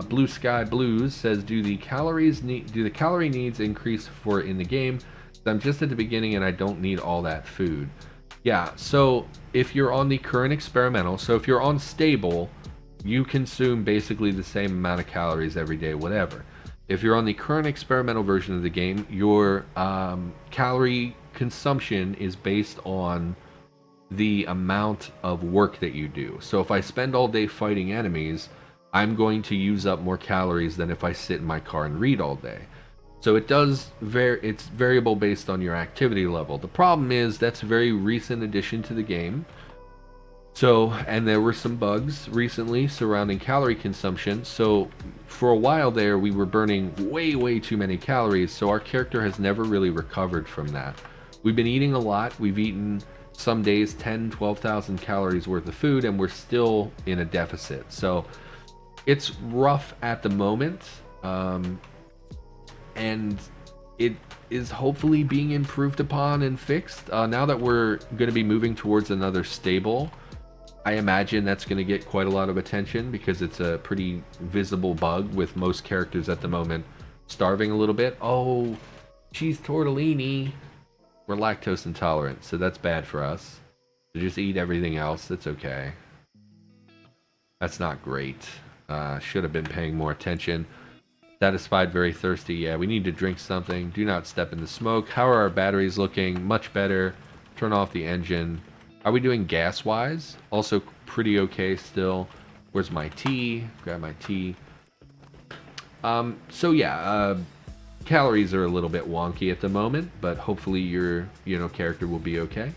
Blue Sky Blues says, do the calorie needs increase for in the game? I'm just at the beginning and I don't need all that food. Yeah, so if you're on the current experimental, so if you're on stable, you consume basically the same amount of calories every day, whatever. If you're on the current experimental version of the game, your calorie consumption is based on the amount of work that you do. So if I spend all day fighting enemies, I'm going to use up more calories than if I sit in my car and read all day. So it's variable based on your activity level. The problem is that's a very recent addition to the game. So, and there were some bugs recently surrounding calorie consumption. So, for a while there, we were burning way too many calories. So, our character has never really recovered from that. We've been eating a lot. We've eaten some days 10, 12,000 calories worth of food, and we're still in a deficit. So, it's rough at the moment. And it is hopefully being improved upon and fixed. Now that we're going to be moving towards another stable, I imagine that's going to get quite a lot of attention because it's a pretty visible bug with most characters at the moment starving a little bit. Oh, cheese tortellini. We're lactose intolerant, so that's bad for us. So just eat everything else. That's okay. That's not great. Should have been paying more attention. Satisfied, very thirsty. Yeah, we need to drink something. Do not step in the smoke. How are our batteries looking? Much better. Turn off the engine. Are we doing gas-wise? Also pretty okay still. Where's my tea? Grab my tea. So yeah, calories are a little bit wonky at the moment, but hopefully your character will be okay.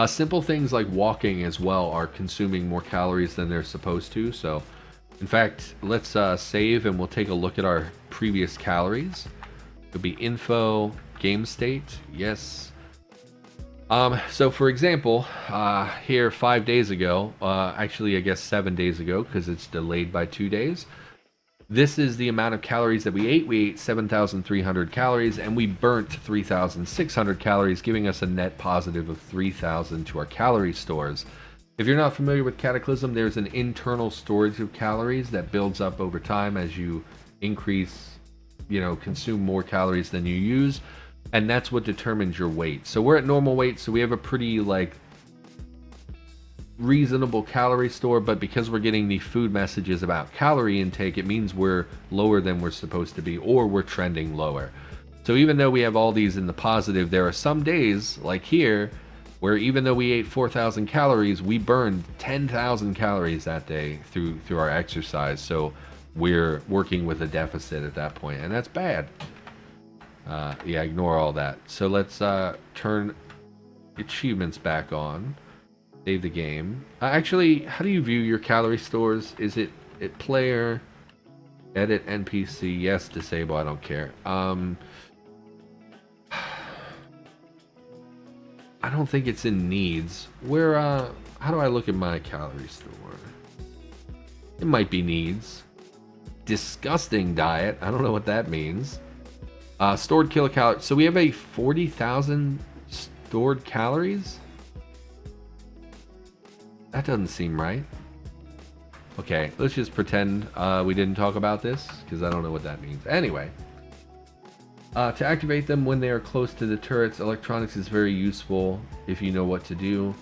Simple things like walking as well are consuming more calories than they're supposed to. So, in fact, let's save and we'll take a look at our previous calories. It'll be info, game state, yes. So for example, here 5 days ago, actually I guess 7 days ago because it's delayed by 2 days. This is the amount of calories that we ate. We ate 7,300 calories and we burnt 3,600 calories, giving us a net positive of 3,000 to our calorie stores. If you're not familiar with Cataclysm, there's an internal storage of calories that builds up over time as you consume more calories than you use. And that's what determines your weight. So we're at normal weight, so we have a pretty reasonable calorie store, but because we're getting the food messages about calorie intake, it means we're lower than we're supposed to be, or we're trending lower. So even though we have all these in the positive, there are some days, like here, where even though we ate 4,000 calories, we burned 10,000 calories that day through our exercise. So we're working with a deficit at that point, and that's bad. Yeah, ignore all that. So let's turn achievements back on. Save the game. Actually, how do you view your calorie stores? Is it player, edit NPC? Yes, disable. I don't care. I don't think it's in needs. Where? How do I look at my calorie store? It might be needs. Disgusting diet. I don't know what that means. Stored kilocalories. So we have a 40,000 stored calories? That doesn't seem right. Okay, let's just pretend we didn't talk about this, because I don't know what that means. Anyway. To activate them when they are close to the turrets, electronics is very useful if you know what to do.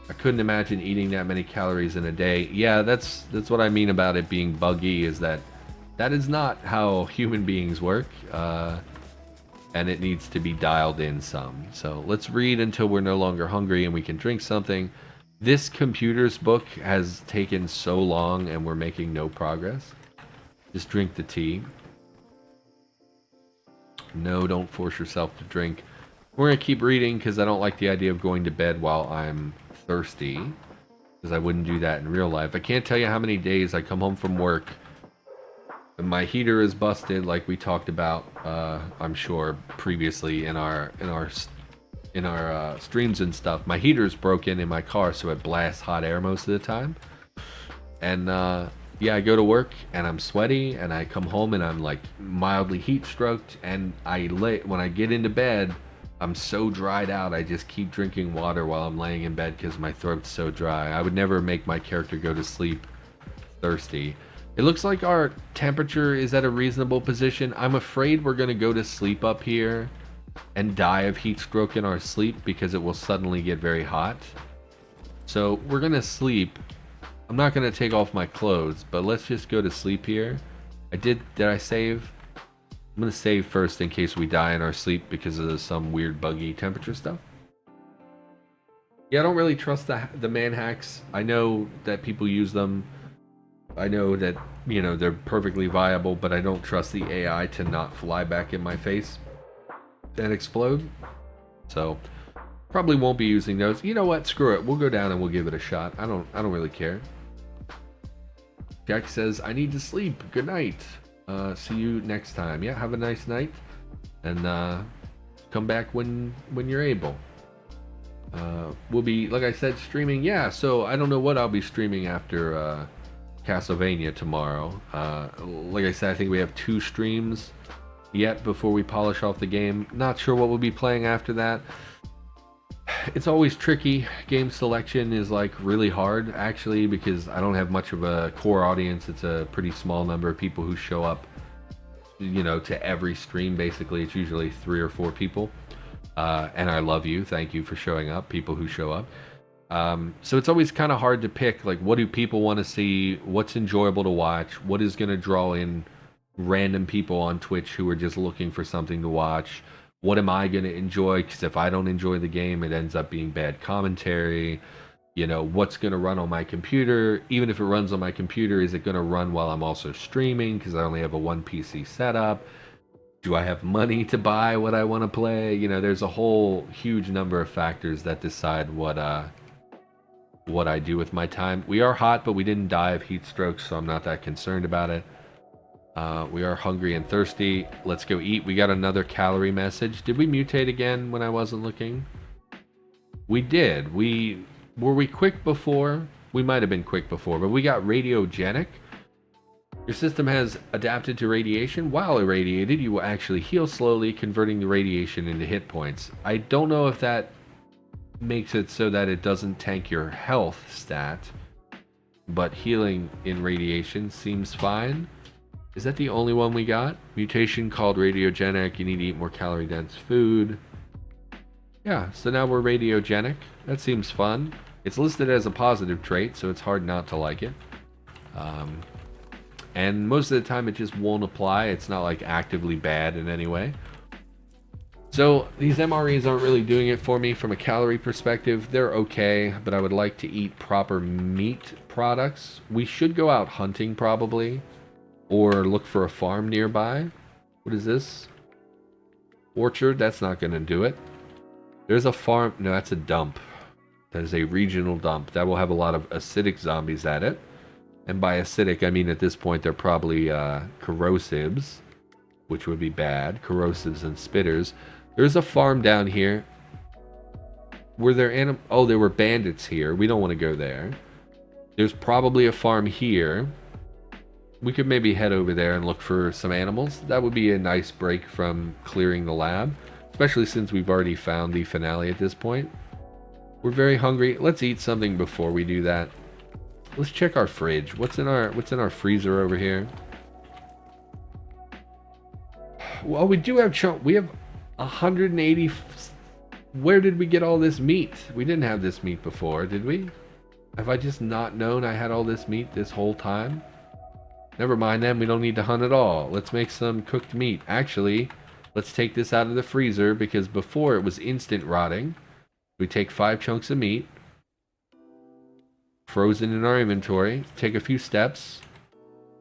I couldn't imagine eating that many calories in a day. Yeah, that's what I mean about it being buggy, is that is not how human beings work, and it needs to be dialed in some. So let's read until we're no longer hungry and we can drink something. This computer's book has taken so long and we're making no progress. Just drink the tea. No, don't force yourself to drink. We're going to keep reading because I don't like the idea of going to bed while I'm thirsty, because I wouldn't do that in real life. I can't tell you how many days I come home from work and my heater is busted, like we talked about, I'm sure previously in our streams and stuff. My heater's broken in my car, so it blasts hot air most of the time. And yeah, I go to work and I'm sweaty, and I come home and I'm like mildly heat stroked, and when I get into bed, I'm so dried out. I just keep drinking water while I'm laying in bed because my throat's so dry. I would never make my character go to sleep thirsty. It looks like our temperature is at a reasonable position. I'm afraid we're going to go to sleep up here and die of heat stroke in our sleep because it will suddenly get very hot. So we're going to sleep. I'm not going to take off my clothes, but let's just go to sleep here. Did I save? I'm going to save first in case we die in our sleep because of some weird buggy temperature stuff. Yeah, I don't really trust the man hacks. I know that people use them. I know that, you know, they're perfectly viable, but I don't trust the AI to not fly back in my face and explode. So probably won't be using those. You know what? Screw it. We'll go down and we'll give it a shot. I don't really care. Jack says, I need to sleep. Good night. See you next time. Yeah, have a nice night. And come back when you're able. We'll be, like I said, streaming. Yeah, so I don't know what I'll be streaming after Castlevania tomorrow. Like I said, I think we have 2 streams yet before we polish off the game. Not sure what we'll be playing after that. It's always tricky. Game selection is like really hard actually because I don't have much of a core audience. It's a pretty small number of people who show up, you know, to every stream. Basically, it's usually 3 or 4 people. And I love you. Thank you for showing up, people who show up. So it's always kind of hard to pick, like, what do people want to see? What's enjoyable to watch? What is going to draw in random people on Twitch who are just looking for something to watch? What am I going to enjoy? Because if I don't enjoy the game, it ends up being bad commentary. You know, what's going to run on my computer? Even if it runs on my computer, is it going to run while I'm also streaming? Because I only have a 1 PC setup. Do I have money to buy what I want to play? You know, there's a whole huge number of factors that decide what I do with my time. We are hot, but we didn't die of heat stroke, so I'm not that concerned about it. We are hungry and thirsty. Let's go eat. We got another calorie message. Did we mutate again when I wasn't looking? We did. Were we quick before? We might have been quick before, but we got radiogenic. Your system has adapted to radiation. While irradiated, you will actually heal slowly, converting the radiation into hit points. I don't know if that makes it so that it doesn't tank your health stat, but healing in radiation seems fine. Is that the only one we got? Mutation called radiogenic. You need to eat more calorie dense food. Yeah, so now we're radiogenic. That seems fun. It's listed as a positive trait, so it's hard not to like it. And most of the time it just won't apply. It's not like actively bad in any way. So these MREs aren't really doing it for me from a calorie perspective. They're okay, but I would like to eat proper meat products. We should go out hunting probably, or look for a farm nearby. What is this? Orchard? That's not going to do it. There's a farm. No, that's a dump. That is a regional dump. That will have a lot of acidic zombies at it. And by acidic, I mean at this point they're probably corrosives, which would be bad. Corrosives and spitters. There's a farm down here. Were there Oh, there were bandits here. We don't want to go there. There's probably a farm here. We could maybe head over there and look for some animals. That would be a nice break from clearing the lab, especially since we've already found the finale at this point. We're very hungry. Let's eat something before we do that. Let's check our fridge. What's in our freezer over here? Well, we do have we have 180. Where did we get all this meat? We didn't have this meat before, did we? Have I just not known I had all this meat this whole time? Never mind then, we don't need to hunt at all. Let's make some cooked meat. Actually, let's take this out of the freezer because before it was instant rotting. We take 5 chunks of meat, frozen in our inventory, take a few steps,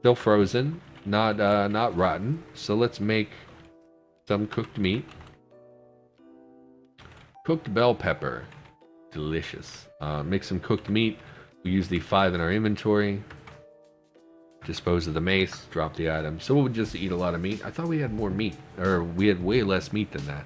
still frozen, not rotten. So let's make some cooked meat. Cooked bell pepper, delicious. Make some cooked meat. We use the 5 in our inventory. Dispose of the mace, drop the item. So we'll just eat a lot of meat. I thought we had more meat, or we had way less meat than that.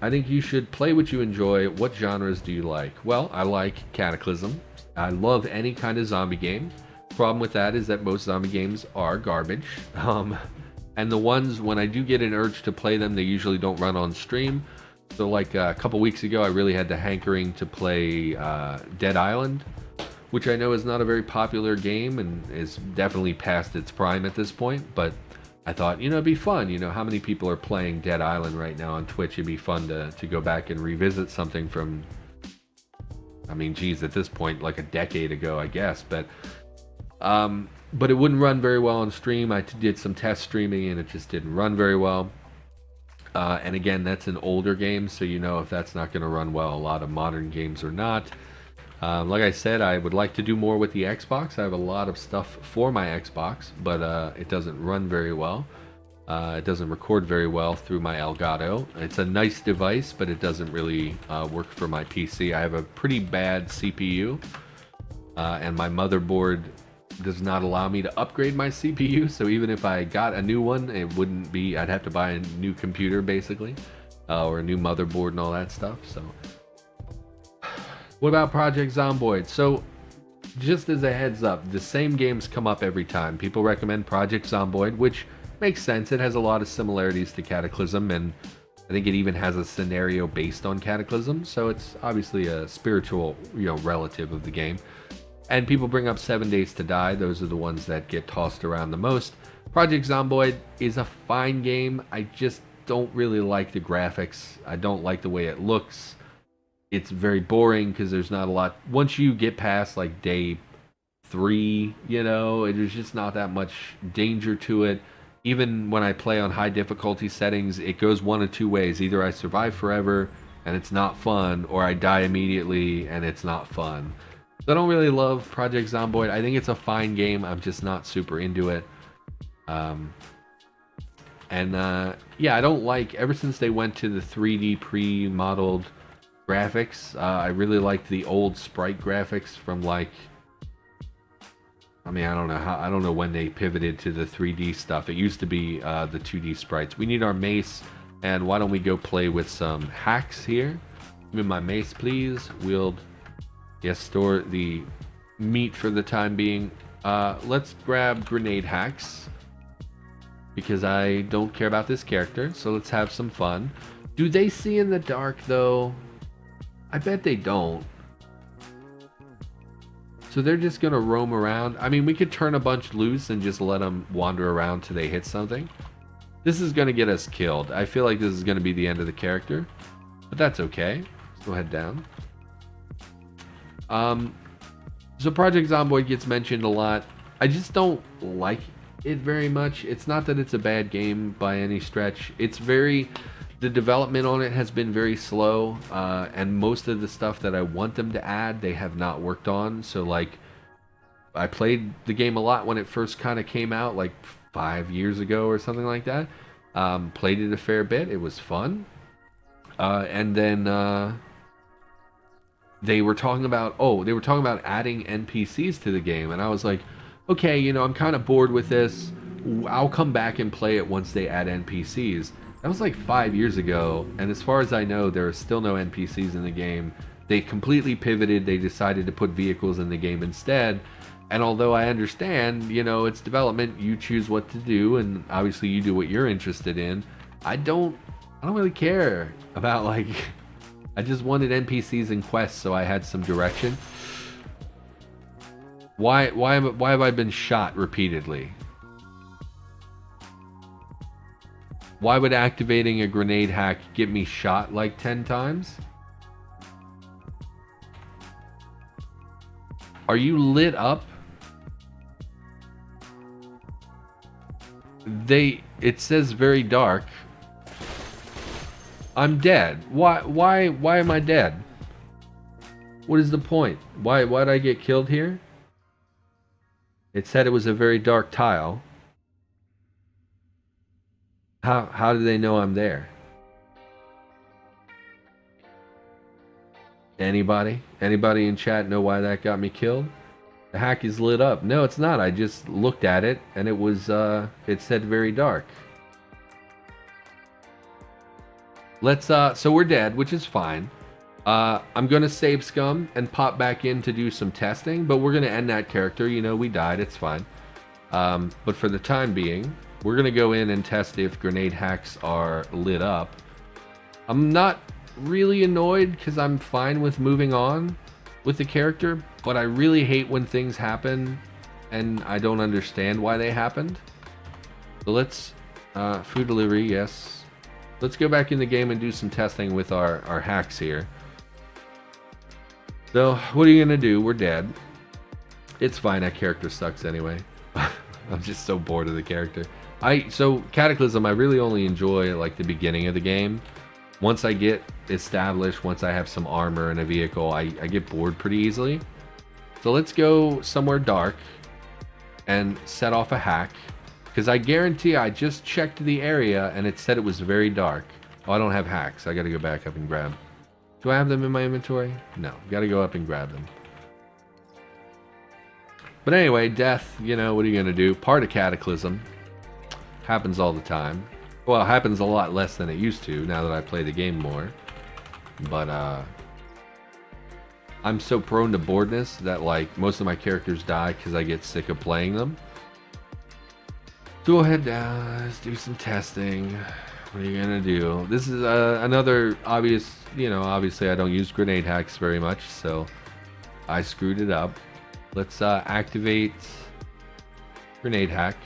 I think you should play what you enjoy. What genres do you like? Well, I like Cataclysm. I love any kind of zombie game. Problem with that is that most zombie games are garbage. And the ones, when I do get an urge to play them, they usually don't run on stream. So like a couple weeks ago, I really had the hankering to play Dead Island, which I know is not a very popular game and is definitely past its prime at this point, but I thought, it'd be fun. How many people are playing Dead Island right now on Twitch? It'd be fun to go back and revisit something from, geez, at this point, like a decade ago, I guess. But it wouldn't run very well on stream. I did some test streaming and it just didn't run very well. And again, that's an older game, so if that's not going to run well. A lot of modern games are not. Like I said, I would like to do more with the Xbox. I have a lot of stuff for my Xbox, but it doesn't run very well. It doesn't record very well through my Elgato. It's a nice device, but it doesn't really work for my PC. I have a pretty bad CPU, and my motherboard does not allow me to upgrade my CPU, so even if I got a new one, it wouldn't be... I'd have to buy a new computer, basically, or a new motherboard and all that stuff, so... What about Project Zomboid? So, just as a heads up, the same games come up every time. People recommend Project Zomboid, which makes sense. It has a lot of similarities to Cataclysm, and I think it even has a scenario based on Cataclysm, so it's obviously a spiritual, relative of the game. And people bring up 7 Days to Die. Those are the ones that get tossed around the most. Project Zomboid is a fine game. I just don't really like the graphics. I don't like the way it looks. It's very boring because there's not a lot. Once you get past like day 3, there's just not that much danger to it. Even when I play on high difficulty settings, it goes one of two ways. Either I survive forever and it's not fun, or I die immediately and it's not fun. So I don't really love Project Zomboid. I think it's a fine game. I'm just not super into it. Yeah, I don't like... Ever since they went to the 3D pre-modeled graphics, I really liked the old sprite graphics from I don't know when they pivoted to the 3D stuff. It used to be the 2D sprites. We need our mace, and why don't we go play with some hacks here? Give me my mace, please. Wield. Yes, store the meat for the time being. Let's grab grenade hacks, because I don't care about this character, so let's have some fun. Do they see in the dark, though? I bet they don't. So they're just gonna roam around. We could turn a bunch loose and just let them wander around till they hit something. This is gonna get us killed. I feel like this is gonna be the end of the character, but that's okay. Let's go head down. So Project Zomboid gets mentioned a lot. I just don't like it very much. It's not that it's a bad game by any stretch. It's very... The development on it has been very slow, and most of the stuff that I want them to add, they have not worked on. So, I played the game a lot when it first kind of came out, 5 years ago or something like that. Played it a fair bit. It was fun. And then they were talking about adding NPCs to the game, and I was like, okay, I'm kind of bored with this. I'll come back and play it once they add NPCs. That was 5 years ago, and as far as I know, there are still no NPCs in the game. They completely pivoted. They decided to put vehicles in the game instead. And although I understand, it's development, you choose what to do, and obviously you do what you're interested in. I don't really care about I just wanted NPCs and quests, so I had some direction. Why have I been shot repeatedly? Why would activating a grenade hack get me shot 10 times? Are you lit up? It says very dark. I'm dead. Why am I dead? What is the point? Why'd I get killed here? It said it was a very dark tile. How do they know I'm there? Anybody? Anybody in chat know why that got me killed? The hack is lit up. No, it's not. I just looked at it and it was it said very dark. So we're dead, which is fine. I'm gonna save scum and pop back in to do some testing, but we're gonna end that character. We died, it's fine. But for the time being, we're gonna go in and test if grenade hacks are lit up. I'm not really annoyed because I'm fine with moving on with the character, but I really hate when things happen and I don't understand why they happened. So let's, food delivery, yes. Let's go back in the game and do some testing with our hacks here. So, what are you gonna do? We're dead. It's fine, that character sucks anyway. I'm just so bored of the character. So Cataclysm, I really only enjoy like the beginning of the game. Once I get established, once I have some armor and a vehicle, I get bored pretty easily. So let's go somewhere dark and set off a hack. Because I guarantee I just checked the area and it said it was very dark. Oh, I don't have hacks. I gotta go back up and grab. Do I have them in my inventory? No, gotta go up and grab them. But anyway, death, you know, what are you gonna do? Part of Cataclysm. Happens all the time. Well, it happens a lot less than it used to now that I play the game more. But, I'm so prone to boredness that, like, most of my characters die because I get sick of playing them. So we'll head down, let's do some testing. What are you gonna do? This is another obvious, you know, obviously I don't use grenade hacks very much, so I screwed it up. Let's activate grenade hack.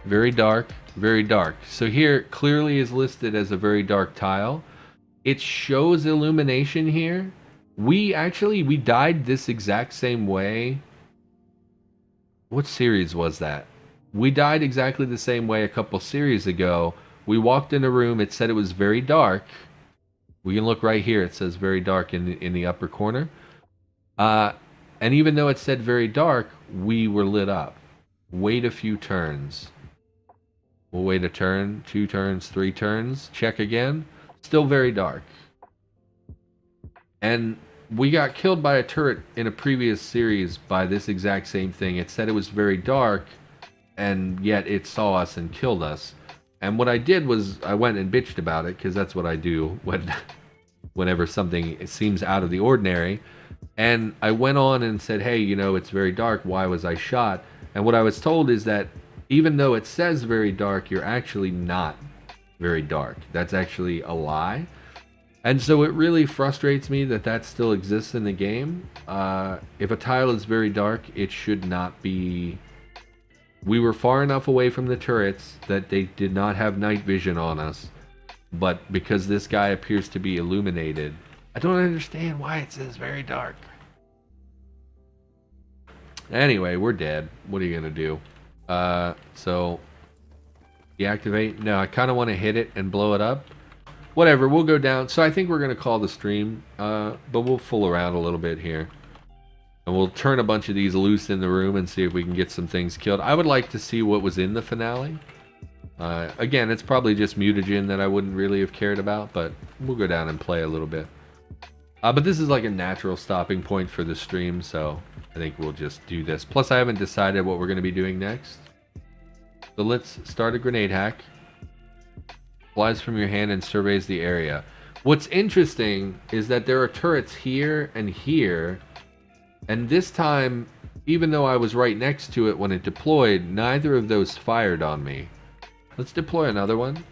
Very dark, very dark. So here clearly is listed as a very dark tile. It shows illumination here. We died this exact same way. What series was that? We died exactly the same way a couple series ago. We walked in a room, it said it was very dark. We can look right here, it says very dark in the upper corner. And even though it said very dark, we were lit up. Wait a few turns. We'll wait a turn, 2 turns, 3 turns. Check again. Still very dark. And we got killed by a turret in a previous series by this exact same thing. It said it was very dark, and yet it saw us and killed us. And what I did was I went and bitched about it, because that's what I do whenever something seems out of the ordinary. And I went on and said, hey, you know, it's very dark. Why was I shot? And what I was told is that even though it says very dark, you're actually not very dark. That's actually a lie. And so it really frustrates me that that still exists in the game. If a tile is very dark, it should not be... We were far enough away from the turrets that they did not have night vision on us. But because this guy appears to be illuminated, I don't understand why it says very dark. Anyway, we're dead. What are you gonna do? So... Deactivate? No, I kind of want to hit it and blow it up. Whatever, we'll go down. So I think we're going to call the stream, but we'll fool around a little bit here. And we'll turn a bunch of these loose in the room and see if we can get some things killed. I would like to see what was in the finale. Again, it's probably just mutagen that I wouldn't really have cared about, but we'll go down and play a little bit. But this is like a natural stopping point for the stream, so I think we'll just do this. Plus, I haven't decided what we're going to be doing next. So let's start a grenade hack. Flies from your hand and surveys the area. What's interesting is that there are turrets here and here. And this time, even though I was right next to it when it deployed, neither of those fired on me. Let's deploy another one.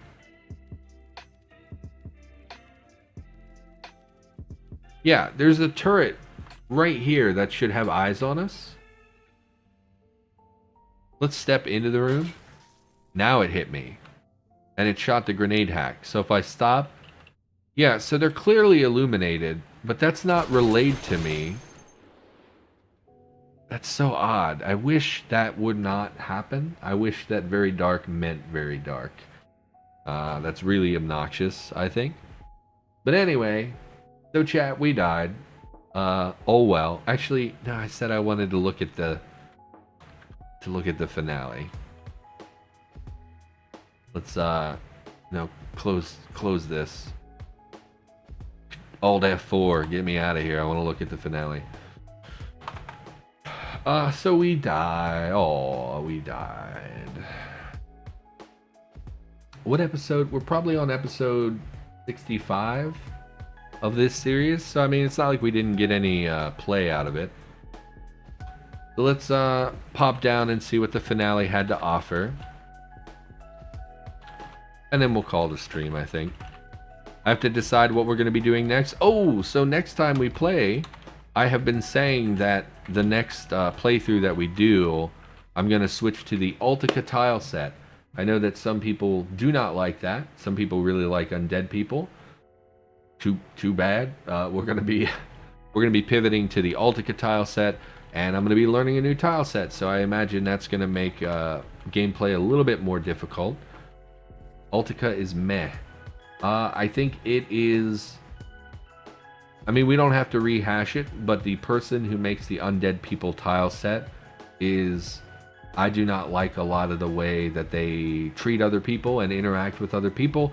Yeah, there's a turret right here that should have eyes on us. Let's step into the room. Now it hit me. And it shot the grenade hack. So if I stop... Yeah, so they're clearly illuminated, but that's not relayed to me. That's so odd. I wish that would not happen. I wish that very dark meant very dark. That's really obnoxious, I think. But anyway, so chat, we died. Oh well. Actually, no, I said I wanted to look at the finale. Let's no, close this. Alt F4, get me out of here. I want to look at the finale. So we die. Oh, we died. What episode? We're probably on episode 65 of this series. So I mean, it's not like we didn't get any play out of it. So let's pop down and see what the finale had to offer. And then we'll call the stream, I think. I have to decide what we're going to be doing next. Oh, so next time we play, I have been saying that the next playthrough that we do, I'm going to switch to the Ultica tile set. I know that some people do not like that. Some people really like undead people. Too bad. We're going to be pivoting to the Ultica tile set, and I'm going to be learning a new tile set. So I imagine that's going to make gameplay a little bit more difficult. Ultica is meh. I think it is. I mean, we don't have to rehash it, but the person who makes the undead people tile set is... I do not like a lot of the way that they treat other people and interact with other people.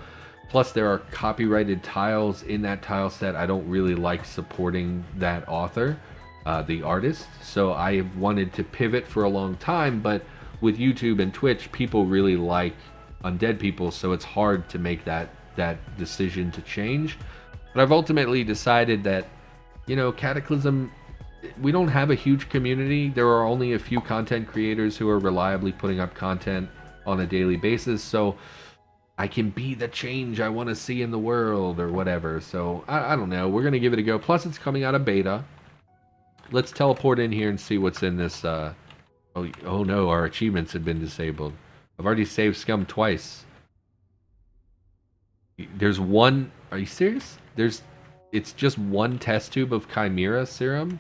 Plus, there are copyrighted tiles in that tile set. I don't really like supporting that author, the artist. So I have wanted to pivot for a long time, but with YouTube and Twitch, people really like undead people, so it's hard to make that decision to change. But I've ultimately decided that, you know, Cataclysm, we don't have a huge community. There are only a few content creators who are reliably putting up content on a daily basis, so I can be the change I want to see in the world or whatever. So I don't know. We're going to give it a go. Plus, it's coming out of beta. Let's teleport in here and see what's in this. Oh no, our achievements have been disabled. I've already saved Scum twice. There's one... Are you serious? It's just one test tube of Chimera serum?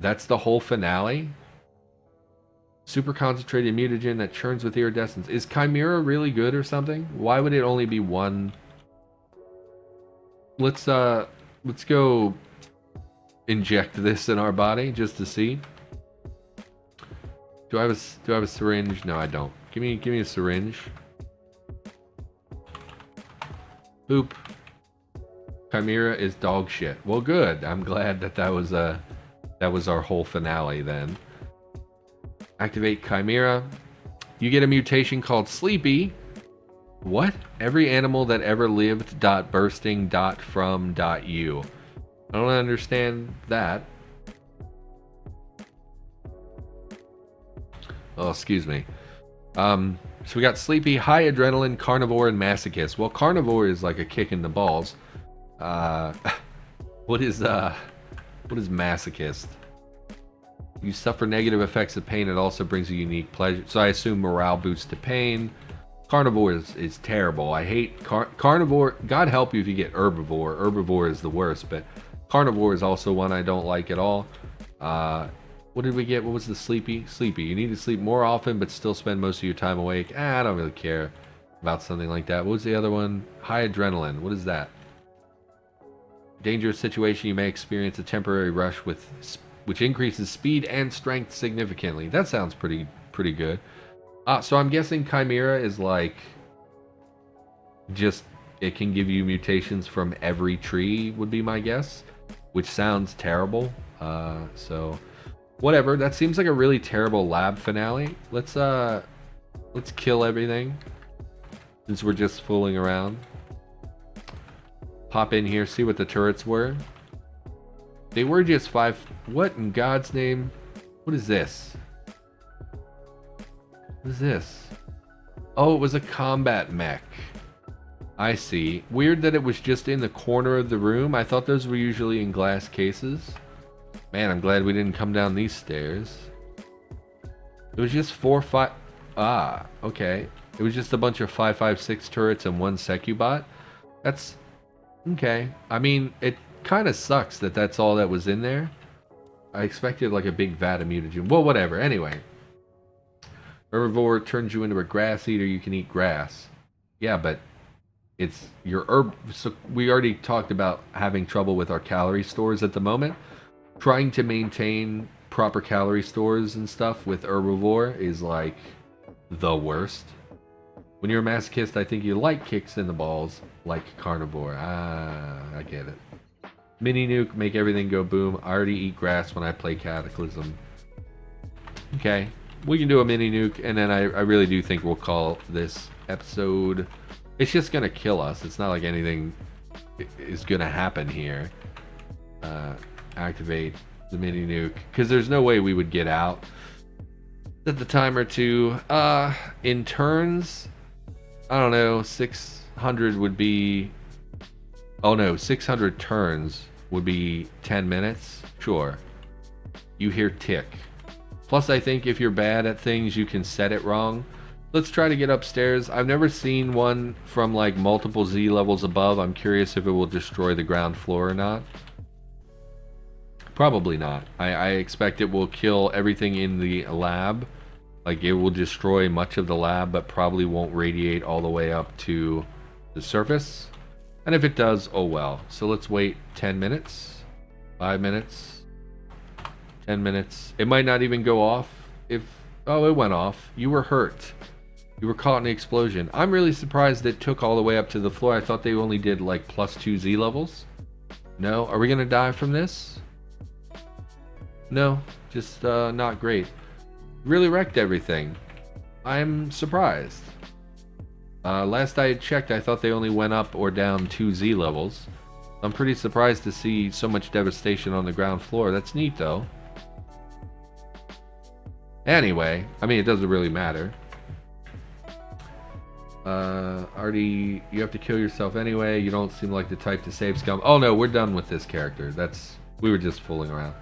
That's the whole finale? Super concentrated mutagen that churns with iridescence. Is Chimera really good or something? Why would it only be one? Let's go inject this in our body just to see. Do I have a syringe? No, I don't. Give me a syringe. Boop. Chimera is dog shit. Well, good. I'm glad that was our whole finale then. Activate Chimera. You get a mutation called Sleepy. What? Every animal that ever lived. Bursting. From. You. I don't understand that. Oh, excuse me. So we got Sleepy, High Adrenaline, Carnivore, and Masochist. Well, Carnivore is like a kick in the balls. What is Masochist? You suffer negative effects of pain. It also brings a unique pleasure. So I assume morale boosts to pain. Carnivore is terrible. I hate Carnivore. God help you if you get Herbivore. Herbivore is the worst, but Carnivore is also one I don't like at all. What did we get? What was the Sleepy? Sleepy. You need to sleep more often, but still spend most of your time awake. I don't really care about something like that. What was the other one? High Adrenaline. What is that? Dangerous situation. You may experience a temporary rush which increases speed and strength significantly. That sounds pretty good. So I'm guessing Chimera is like just it can give you mutations from every tree would be my guess, which sounds terrible. So whatever. That seems like a really terrible lab finale. Let's kill everything since we're just fooling around. Pop in here, see what the turrets were. They were just 5. What in God's name? What is this? What is this? Oh, it was a combat mech. I see. Weird that it was just in the corner of the room. I thought those were usually in glass cases. Man, I'm glad we didn't come down these stairs. It was just 4, 5... Ah, okay. It was just a bunch of 5.56 turrets and 1 Secubot. That's... Okay. I mean, it kind of sucks that that's all that was in there. I expected like a big vat of mutagen. Well, whatever. Anyway. Herbivore turns you into a grass eater. You can eat grass. Yeah, but it's your herb... So we already talked about having trouble with our calorie stores at the moment. Trying to maintain proper calorie stores and stuff with herbivore is like the worst. When you're a masochist, I think you like kicks in the balls like carnivore. Ah, I get it. Mini nuke, make everything go boom. I already eat grass when I play Cataclysm. Okay, we can do a mini nuke, and then I really do think we'll call this episode. It's just gonna kill us. It's not like anything is gonna happen here. Activate the mini nuke, because there's no way we would get out. Set the timer to in turns. I don't know, 600 would be... Oh no, 600 turns would be 10 minutes. Sure. You hear tick. Plus, I think if you're bad at things, you can set it wrong. Let's try to get upstairs. I've never seen one from like multiple Z levels above. I'm curious if it will destroy the ground floor or not. Probably not. I expect it will kill everything in the lab. Like, it will destroy much of the lab, but probably won't radiate all the way up to the surface. And if it does, oh well. So let's wait 10 minutes, 5 minutes, 10 minutes. It might not even go off if... Oh, it went off. You were hurt. You were caught in the explosion. I'm really surprised it took all the way up to the floor. I thought they only did like +2 Z levels. No? Are we going to die from this? No, just not great. Really wrecked everything. I'm surprised. Last I had checked, I thought they only went up or down 2 Z levels. I'm pretty surprised to see so much devastation on the ground floor. That's neat, though. Anyway, I mean, it doesn't really matter. Artie, you have to kill yourself anyway. You don't seem like the type to save scum. Oh no, we're done with this character. We were just fooling around.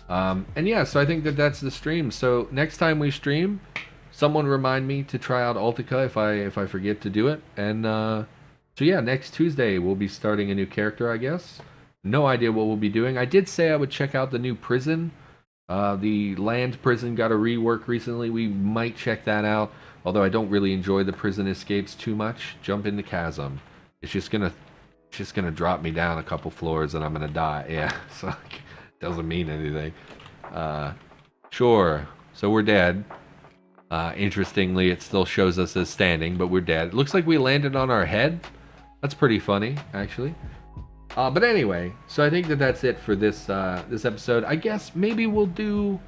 And yeah, so I think that's the stream. So next time we stream, someone remind me to try out Altica if I forget to do it. And so yeah, next Tuesday we'll be starting a new character, I guess. No idea what we'll be doing. I did say I would check out the new prison. The land prison got a rework recently. We might check that out. Although I don't really enjoy the prison escapes too much. Jump in the chasm. It's just gonna drop me down a couple floors and I'm gonna die. Yeah, so doesn't mean anything. Sure. So we're dead. Interestingly, it still shows us as standing, but we're dead. It looks like we landed on our head. That's pretty funny, actually. But anyway, so I think that's it for this this episode. I guess maybe we'll do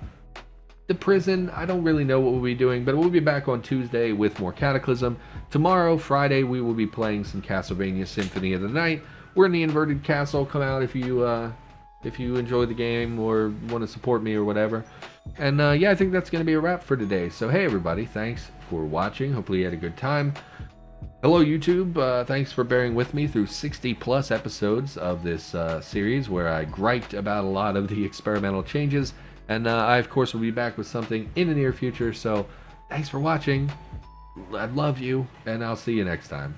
the prison. I don't really know what we'll be doing, but we'll be back on Tuesday with more Cataclysm. Tomorrow, Friday, we will be playing some Castlevania Symphony of the Night. We're in the Inverted Castle. Come out if you enjoy the game or want to support me or whatever. And yeah, I think that's going to be a wrap for today. So hey everybody, thanks for watching. Hopefully you had a good time. Hello YouTube, thanks for bearing with me through 60 plus episodes of this series where I griped about a lot of the experimental changes. And I, of course, will be back with something in the near future. So thanks for watching. I love you, and I'll see you next time.